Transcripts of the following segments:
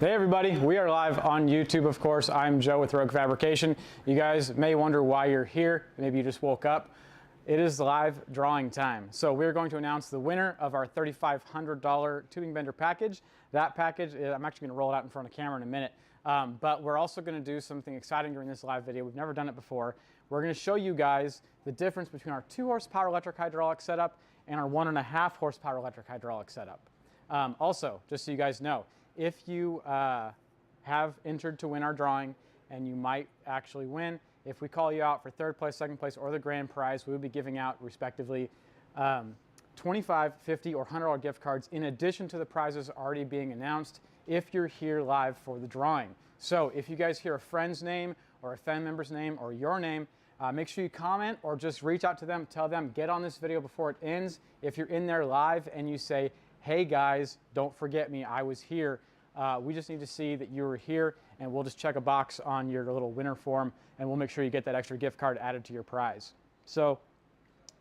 Hey everybody, we are live on YouTube, of course. I'm Joe with Rogue Fabrication. You guys may wonder why you're here. Maybe you just woke up. It is live drawing time. So we're going to announce the winner of our $3,500 tubing bender package. That package, I'm actually going to roll it out in front of camera in a minute. But we're also going to do something exciting during this live video. We've never done it before. We're going to show you guys the difference between our 2 horsepower electric hydraulic setup and our 1.5 horsepower electric hydraulic setup. Also, just so you guys know, if you have entered to win our drawing, and you might actually win, if we call you out for 3rd place, 2nd place, or the grand prize, we will be giving out respectively 25, 50, or $100 gift cards in addition to the prizes already being announced if you're here live for the drawing. So if you guys hear a friend's name or a family member's name or your name, make sure you comment or just reach out to them, tell them, get on this video before it ends. If you're in there live and you say, hey guys, don't forget me, I was here. We just need to see that you were here, and we'll just check a box on your little winner form, and we'll make sure you get that extra gift card added to your prize. So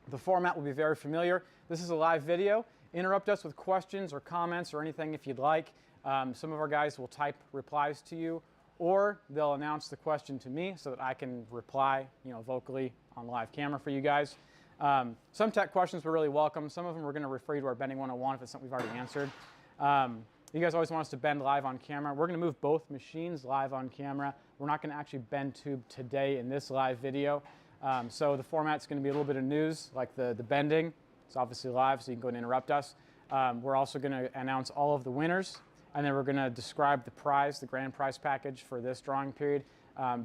the format will be very familiar. This is a live video. Interrupt us with questions or comments or anything if you'd like. Some of our guys will type replies to you, or they'll announce the question to me so that I can reply, vocally on live camera for you guys. Some tech questions were really welcome. Some of them we're going to refer you to our Bending 101 if it's something we've already answered. You guys always want us to bend live on camera. We're going to move both machines live on camera. We're not going to actually bend tube today in this live video. So the format's going to be a little bit of news, like the bending. It's obviously live, so you can go and interrupt us. We're also going to announce all of the winners, and then we're going to describe the prize, the grand prize package for this drawing period.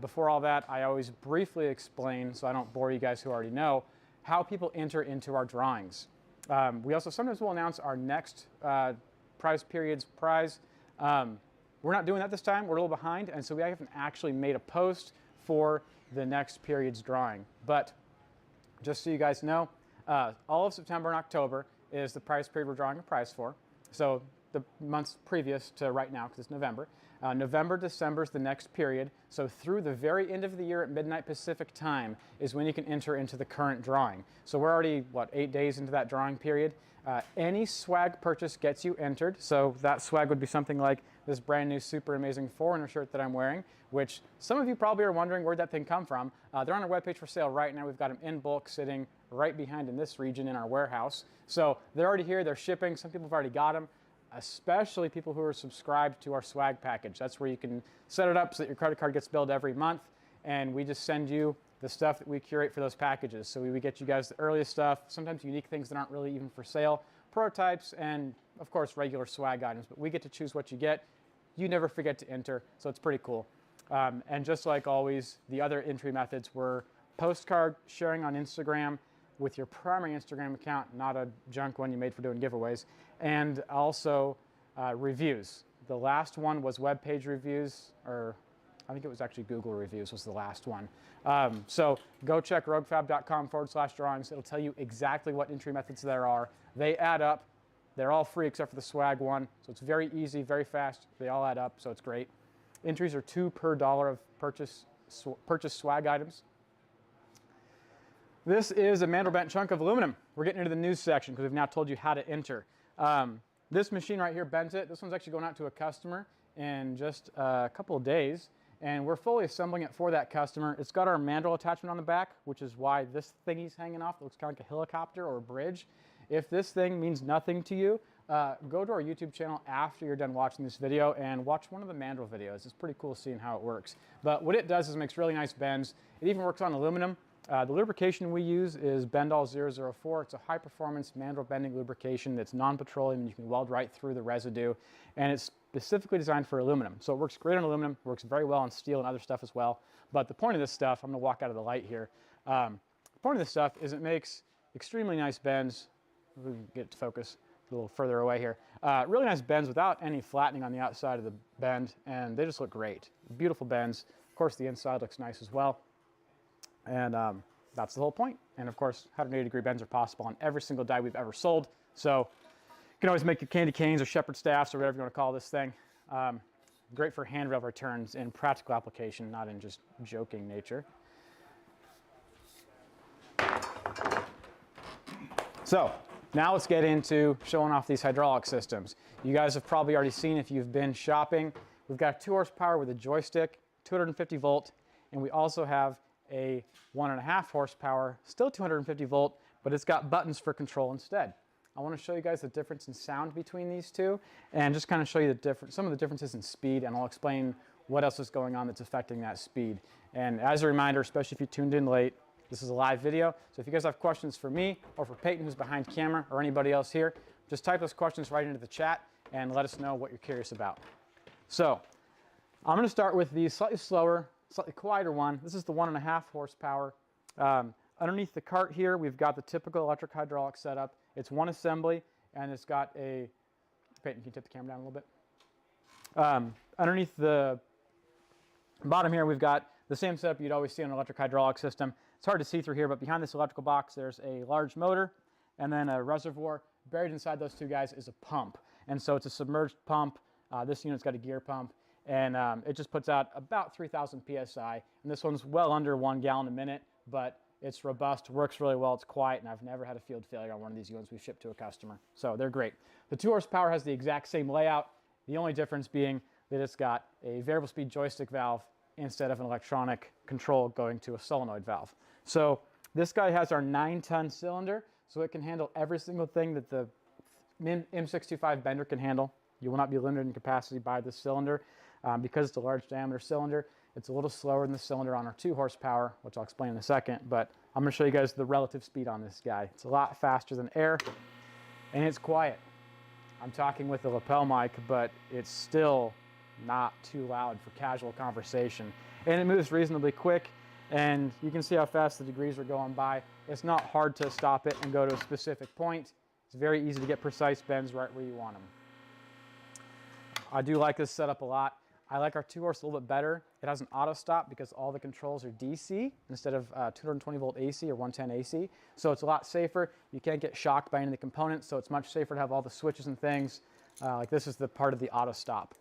Before all that, I always briefly explain, so I don't bore you guys who already know, how people enter into our drawings. We also sometimes will announce our next prize period's prize. We're not doing that this time. We're a little behind, and so we haven't actually made a post for the next period's drawing. But just so you guys know, all of September and October is the prize period we're drawing a prize for. So the months previous to right now, because it's November. November, December is the next period. So through the very end of the year at midnight Pacific time is when you can enter into the current drawing. So we're already, 8 days into that drawing period. Any swag purchase gets you entered. So that swag would be something like this brand new super amazing Foreigner shirt that I'm wearing, which some of you probably are wondering where'd that thing come from. They're on our webpage for sale right now. We've got them in bulk sitting right behind in this region in our warehouse. So they're already here, they're shipping. Some people have already got them, especially people who are subscribed to our swag package. That's where you can set it up so that your credit card gets billed every month, and we just send you the stuff that we curate for those packages. So we get you guys the earliest stuff, sometimes unique things that aren't really even for sale, prototypes, and of course regular swag items, but we get to choose what you get. You never forget to enter, so it's pretty cool. And just like always, the other entry methods were postcard sharing on Instagram with your primary Instagram account, not a junk one you made for doing giveaways, and also reviews. The last one was web page reviews, or I think it was actually Google reviews was the last one. So go check roguefab.com/drawings. It'll tell you exactly what entry methods there are. They add up. They're all free except for the swag one. So it's very easy, very fast. They all add up, so it's great. Entries are $2 per dollar of purchase swag items. This is a mandrel bent chunk of aluminum. We're getting into the news section because we've now told you how to enter. This machine right here bent it. This one's actually going out to a customer in just a couple of days, and we're fully assembling it for that customer. It's got our mandrel attachment on the back, which is why this thingy's hanging off. It looks kind of like a helicopter or a bridge. If this thing means nothing to you, go to our YouTube channel after you're done watching this video and watch one of the mandrel videos. It's pretty cool seeing how it works. But what it does is it makes really nice bends. It even works on aluminum. The lubrication we use is Bendall 004. It's a high-performance mandrel bending lubrication that's non-petroleum, and you can weld right through the residue. And it's specifically designed for aluminum. So it works great on aluminum, works very well on steel and other stuff as well. But the point of this stuff, I'm going to walk out of the light here. The point of this stuff is it makes extremely nice bends. We can get it to focus a little further away here. Really nice bends without any flattening on the outside of the bend, and they just look great. Beautiful bends. Of course, the inside looks nice as well. And that's the whole point. And of course, 180-degree bends are possible on every single die we've ever sold. So you can always make your candy canes or shepherd staffs or whatever you want to call this thing. Great for handrail returns in practical application, not in just joking nature. So now let's get into showing off these hydraulic systems. You guys have probably already seen, if you've been shopping, We've got 2 horsepower with a joystick, 250 volt, and we also have a 1.5 horsepower, still 250 volt, but it's got buttons for control instead. I want to show you guys the difference in sound between these two and just kind of show you some of the differences in speed, and I'll explain what else is going on that's affecting that speed. And as a reminder, especially if you tuned in late, this is a live video, so if you guys have questions for me or for Peyton, who's behind camera, or anybody else here, just type those questions right into the chat and let us know what you're curious about. So I'm going to start with the slightly slower, slightly quieter one. This is the 1.5 horsepower. Underneath the cart here, we've got the typical electric hydraulic setup. It's one assembly, and it's got a, Peyton, can you tip the camera down a little bit? Underneath the bottom here, we've got the same setup you'd always see on an electric hydraulic system. It's hard to see through here, but behind this electrical box, there's a large motor and then a reservoir. Buried inside those two guys is a pump. And so it's a submerged pump. This unit's got a gear pump, and it just puts out about 3,000 PSI. And this one's well under 1 gallon a minute, but it's robust, works really well, it's quiet, and I've never had a field failure on one of these units we've shipped to a customer. So they're great. The 2 horsepower has the exact same layout, the only difference being that it's got a variable speed joystick valve instead of an electronic control going to a solenoid valve. So this guy has our 9-ton cylinder, so it can handle every single thing that the M625 bender can handle. You will not be limited in capacity by this cylinder. Because it's a large diameter cylinder, it's a little slower than the cylinder on our 2 horsepower, which I'll explain in a second, but I'm going to show you guys the relative speed on this guy. It's a lot faster than air, and it's quiet. I'm talking with the lapel mic, but it's still not too loud for casual conversation. And it moves reasonably quick, and you can see how fast the degrees are going by. It's not hard to stop it and go to a specific point. It's very easy to get precise bends right where you want them. I do like this setup a lot. I like our 2 horse a little bit better. It has an auto stop because all the controls are DC instead of 220 volt AC or 110 AC. So it's a lot safer. You can't get shocked by any of the components, so it's much safer to have all the switches and things. Like this is the part of the auto stop.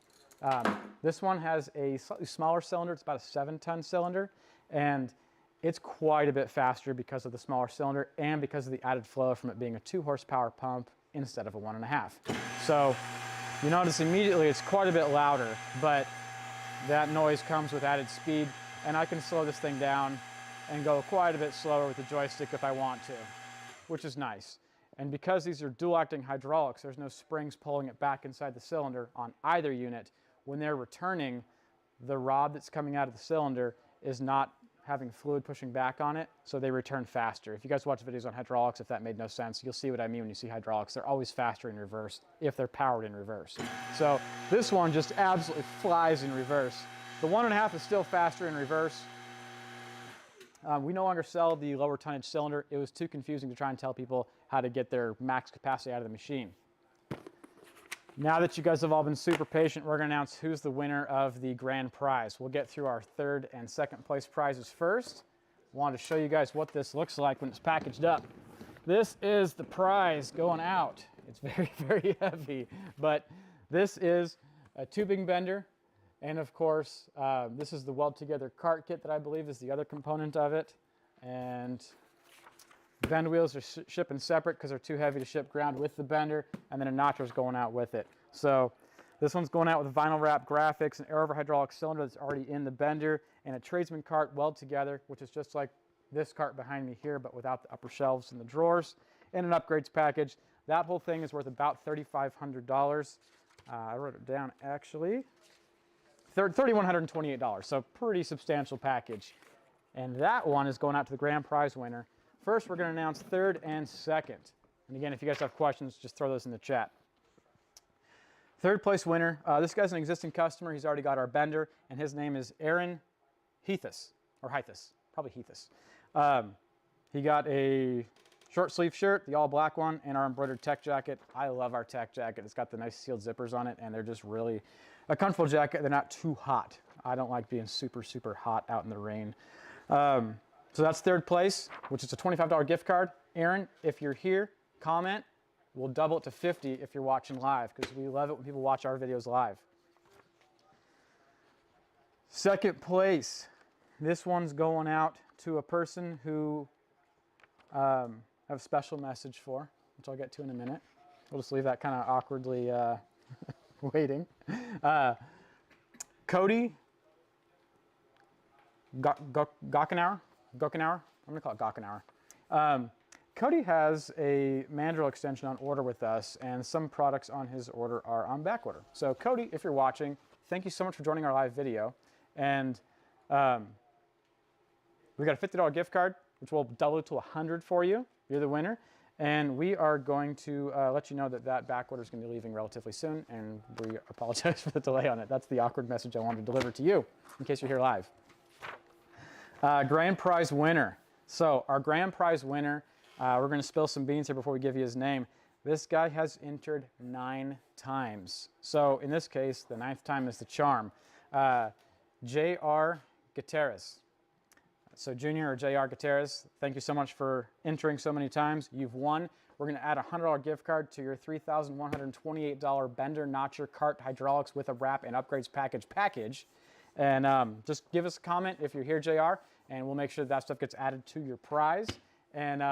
This one has a slightly smaller cylinder. It's about a 7-ton cylinder, and it's quite a bit faster because of the smaller cylinder and because of the added flow from it being a 2 horsepower pump instead of a 1.5. So you notice immediately it's quite a bit louder, but that noise comes with added speed, and I can slow this thing down and go quite a bit slower with the joystick if I want to, which is nice. And because these are dual acting hydraulics, there's no springs pulling it back inside the cylinder on either unit. When they're returning, the rod that's coming out of the cylinder is not having fluid pushing back on it, so they return faster. If you guys watch videos on hydraulics, if that made no sense, you'll see what I mean when you see hydraulics. They're always faster in reverse if they're powered in reverse. So this one just absolutely flies in reverse. The 1.5 is still faster in reverse. We no longer sell the lower tonnage cylinder. It was too confusing to try and tell people how to get their max capacity out of the machine. Now that you guys have all been super patient, we're going to announce who's the winner of the grand prize. We'll get through our 3rd and 2nd place prizes first. I wanted to show you guys what this looks like when it's packaged up. This is the prize going out. It's very, very heavy, but this is a tubing bender, and of course, this is the weld together cart kit that I believe is the other component of it. And bend wheels are shipping separate because they're too heavy to ship ground with the bender, and then a notcher is going out with it. So this one's going out with vinyl wrap graphics, an air-over hydraulic cylinder that's already in the bender, and a tradesman cart welded together, which is just like this cart behind me here, but without the upper shelves and the drawers, and an upgrades package. That whole thing is worth about $3,500. I wrote it down actually. $3,128, so pretty substantial package. And that one is going out to the grand prize winner. First, we're going to announce 3rd and 2nd. And again, if you guys have questions, just throw those in the chat. 3rd place winner, this guy's an existing customer. He's already got our bender, and his name is Aaron Heathus, or Heathus, probably Heathus. He got a short sleeve shirt, the all black one, and our embroidered tech jacket. I love our tech jacket. It's got the nice sealed zippers on it, and they're just really a comfortable jacket. They're not too hot. I don't like being super, super hot out in the rain. So that's 3rd place, which is a $25 gift card. Aaron, if you're here, comment. We'll double it to 50 if you're watching live, because we love it when people watch our videos live. 2nd place, this one's going out to a person who I have a special message for, which I'll get to in a minute. We'll just leave that kind of awkwardly waiting. Cody Gockenauer. I'm going to call it Gockenauer. Cody has a mandrel extension on order with us, and some products on his order are on back order. So Cody, if you're watching, thank you so much for joining our live video. And we got a $50 gift card, which will double it to $100 for you. You're the winner. And we are going to let you know that that back order is going to be leaving relatively soon, and we apologize for the delay on it. That's the awkward message I wanted to deliver to you, in case you're here live. Grand prize winner. So our grand prize winner, we're going to spill some beans here before we give you his name. This guy has entered 9 times. So in this case, the 9th time is the charm. J.R. Gutierrez. So Junior or J.R. Gutierrez, thank you so much for entering so many times. You've won. We're going to add a $100 gift card to your $3,128 Bender Notcher Cart Hydraulics with a wrap and upgrades package. And just give us a comment if you're here, JR, and we'll make sure that stuff gets added to your prize. And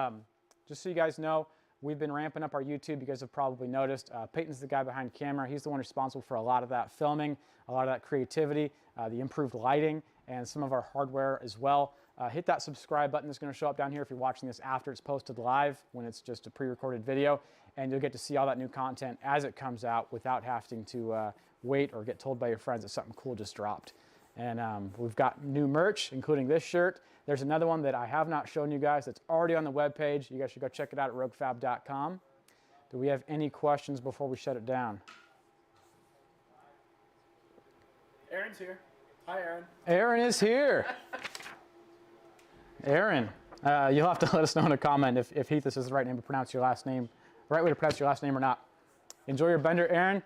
just so you guys know, we've been ramping up our YouTube. You guys have probably noticed. Peyton's the guy behind camera. He's the one responsible for a lot of that filming, a lot of that creativity, the improved lighting, and some of our hardware as well. Hit that subscribe button that's going to show up down here if you're watching this after it's posted live, when it's just a pre-recorded video, and you'll get to see all that new content as it comes out without having to wait or get told by your friends that something cool just dropped. And we've got new merch, including this shirt. There's another one that I have not shown you guys that's already on the webpage. You guys should go check it out at roguefab.com. Do we have any questions before we shut it down? Aaron's here. Hi, Aaron. Aaron is here. Aaron, you'll have to let us know in a comment if Heathis is the right name to pronounce your last name, the right way to pronounce your last name or not. Enjoy your Bender, Aaron.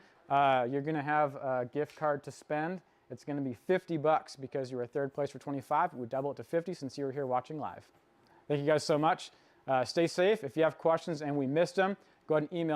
You're going to have a gift card to spend. It's going to be $50 because you were 3rd place for 25. We double it to 50 since you were here watching live. Thank you guys so much. Stay safe. If you have questions and we missed them, go ahead and email them